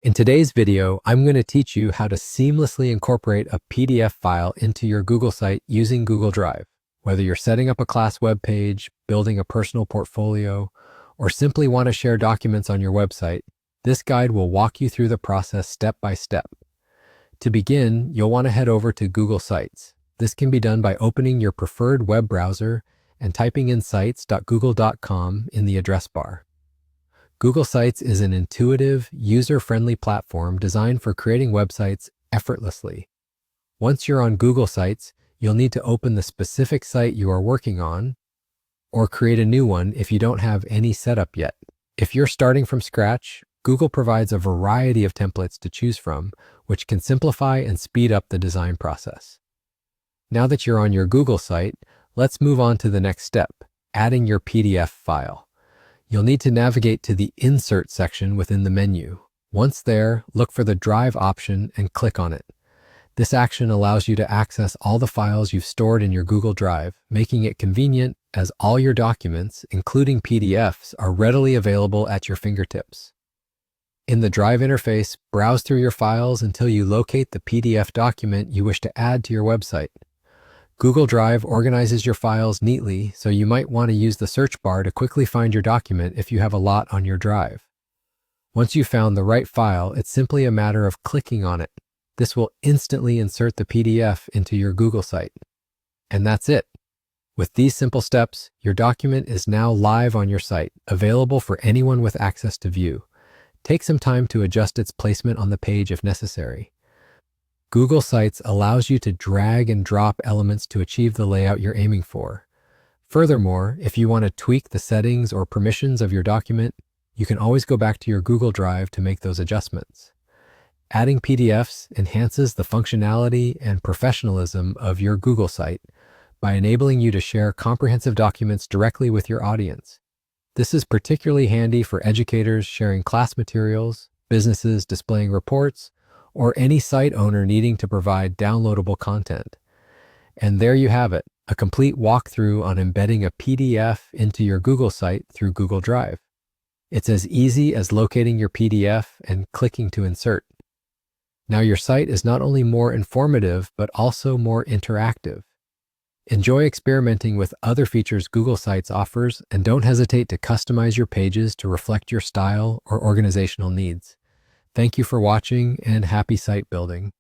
In today's video, I'm going to teach you how to seamlessly incorporate a PDF file into your Google site using Google Drive. Whether you're setting up a class web page, building a personal portfolio, or simply want to share documents on your website, this guide will walk you through the process step by step. To begin, you'll want to head over to Google Sites. This can be done by opening your preferred web browser and typing in sites.google.com in the address bar. Google Sites is an intuitive, user-friendly platform designed for creating websites effortlessly. Once you're on Google Sites, you'll need to open the specific site you are working on or create a new one if you don't have any setup yet. If you're starting from scratch, Google provides a variety of templates to choose from, which can simplify and speed up the design process. Now that you're on your Google site, let's move on to the next step, adding your PDF file. You'll need to navigate to the Insert section within the menu. Once there, look for the Drive option and click on it. This action allows you to access all the files you've stored in your Google Drive, making it convenient as all your documents, including PDFs, are readily available at your fingertips. In the Drive interface, browse through your files until you locate the PDF document you wish to add to your website. Google Drive organizes your files neatly, so you might want to use the search bar to quickly find your document if you have a lot on your drive. Once you've found the right file, it's simply a matter of clicking on it. This will instantly insert the PDF into your Google site. And that's it. With these simple steps, your document is now live on your site, available for anyone with access to view. Take some time to adjust its placement on the page if necessary. Google Sites allows you to drag and drop elements to achieve the layout you're aiming for. Furthermore, if you want to tweak the settings or permissions of your document, you can always go back to your Google Drive to make those adjustments. Adding PDFs enhances the functionality and professionalism of your Google site by enabling you to share comprehensive documents directly with your audience. This is particularly handy for educators sharing class materials, businesses displaying reports, or any site owner needing to provide downloadable content. And there you have it, a complete walkthrough on embedding a PDF into your Google site through Google Drive. It's as easy as locating your PDF and clicking to insert. Now your site is not only more informative, but also more interactive. Enjoy experimenting with other features Google Sites offers, and don't hesitate to customize your pages to reflect your style or organizational needs. Thank you for watching, and happy site building.